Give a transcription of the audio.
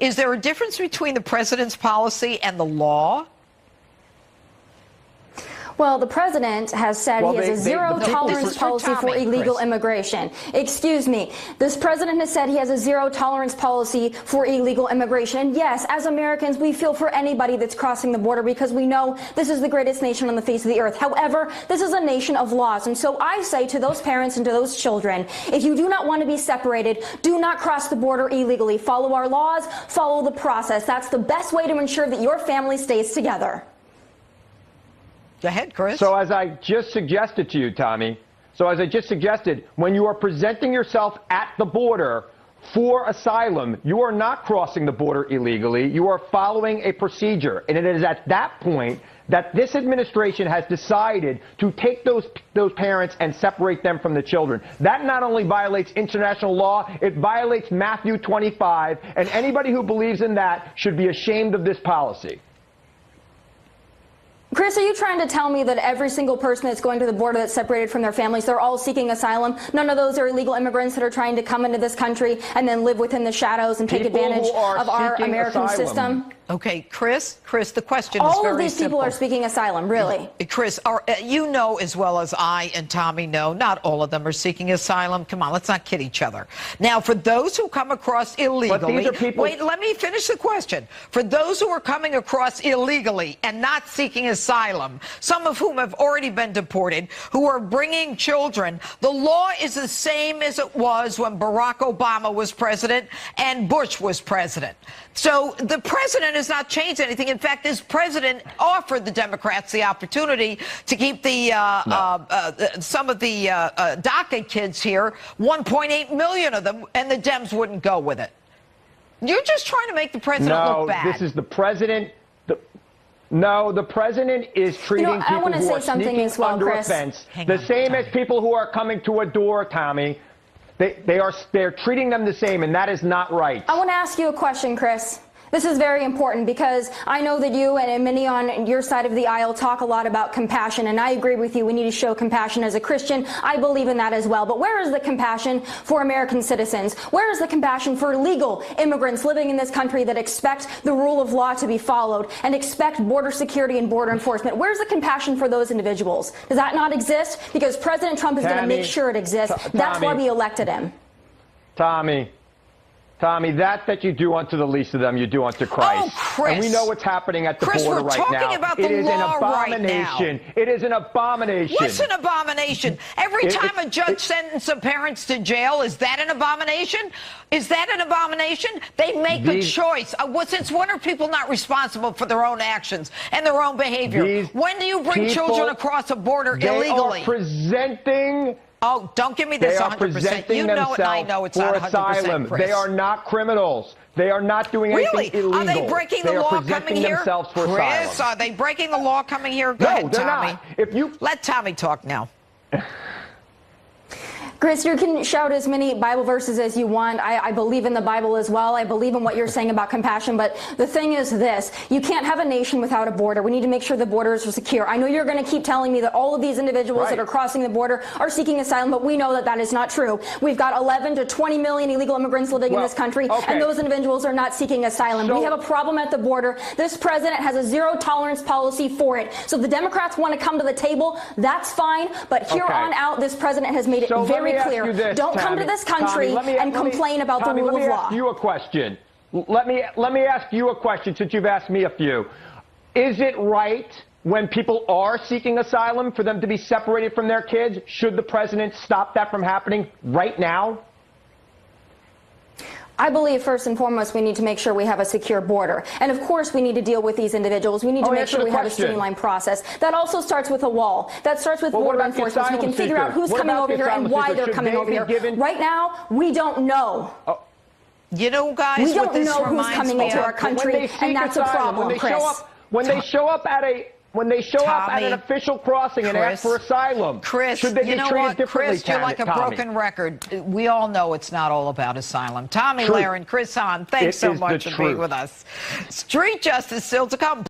Is there a difference between the president's policy and the law? Well, the president has said he has a zero-tolerance policy for illegal immigration. Excuse me. This president has said he has a zero-tolerance policy for illegal immigration. And yes, as Americans, we feel for anybody that's crossing the border because we know this is the greatest nation on the face of the earth. However, this is a nation of laws. And so I say to those parents and to those children, if you do not want to be separated, do not cross the border illegally. Follow our laws, follow the process. That's the best way to ensure that your family stays together. Go ahead, Chris. So as I just suggested to you, Tomi, when you are presenting yourself at the border for asylum, you are not crossing the border illegally. You are following a procedure. And it is at that point that this administration has decided to take those parents and separate them from the children. That not only violates international law, it violates Matthew 25. And anybody who believes in that should be ashamed of this policy. Chris, are you trying to tell me that every single person that's going to the border that's separated from their families, they're all seeking asylum? None of those are illegal immigrants that are trying to come into this country and then live within the shadows and take advantage of our American system? Okay, Chris, the question is very simple. All of these people are seeking asylum, really. Chris, you know as well as I and Tomi know, not all of them are seeking asylum. Come on, let's not kid each other. Now, for those who come across illegally, wait, let me finish the question. For those who are coming across illegally and not seeking asylum, some of whom have already been deported, who are bringing children, the law is the same as it was when Barack Obama was president and Bush was president. So the president has not changed anything. In fact, this president offered the Democrats the opportunity to keep the some of the DACA kids here, 1.8 million of them, and the Dems wouldn't go with it. You're just trying to make the president look bad. No, this is the president. No, the president is treating people who are sneaking under a fence the same as people who are coming to a door, Tomi. They're treating them the same, and that is not right. I want to ask you a question, Chris. This is very important because I know that you and many on your side of the aisle talk a lot about compassion, and I agree with you. We need to show compassion as a Christian. I believe in that as well. But where is the compassion for American citizens? Where is the compassion for legal immigrants living in this country that expect the rule of law to be followed and expect border security and border enforcement? Where's the compassion for those individuals? Does that not exist? Because President Trump is going to make sure it exists. That's why we elected him. Tomi, that you do unto the least of them, you do unto Christ. Oh, Chris. And we know what's happening at the border right now. We're talking about the law right now. It is an abomination. What's an abomination? Every time a judge sentences some parents to jail, is that an abomination? Is that an abomination? They make a choice. Since when are people not responsible for their own actions and their own behavior? When do you bring children across a border illegally? They are presenting... Oh, don't give me this 100%. You know it, and I know it's not 100%, Chris. They are not criminals. They are not doing anything illegal. Are they breaking the law coming here? Chris, are they breaking the law coming here? Go ahead, Tomi. Let Tomi talk now. Chris, you can shout as many Bible verses as you want. I believe in the Bible as well. I believe in what you're saying about compassion. But the thing is this. You can't have a nation without a border. We need to make sure the borders are secure. I know you're going to keep telling me that all of these individuals that are crossing the border are seeking asylum, but we know that that is not true. We've got 11 to 20 million illegal immigrants living in this country, and those individuals are not seeking asylum. We have a problem at the border. This president has a zero-tolerance policy for it. So if the Democrats want to come to the table, that's fine. But here on out, this president has made it very clear. Don't come to this country and complain about the rule of law. Let me ask you a question. Let me ask you a question since you've asked me a few. Is it right when people are seeking asylum for them to be separated from their kids? Should the president stop that from happening right now? I believe first and foremost we need to make sure we have a secure border. And of course we need to deal with these individuals. We need to make sure we have a streamlined process. That also starts with a wall. That starts with border enforcement. So we can figure out who's coming over here and why they're coming over here. Right now, we don't know. You know, guys, we don't know who's coming into our country, and that's a problem, Chris. When they show up at an official crossing and ask for asylum, should they be treated differently? Chris, you're like a broken record. We all know it's not all about asylum. Tomi, Lahren, Chris Hahn, thanks so much for being with us. Street Justice still to come.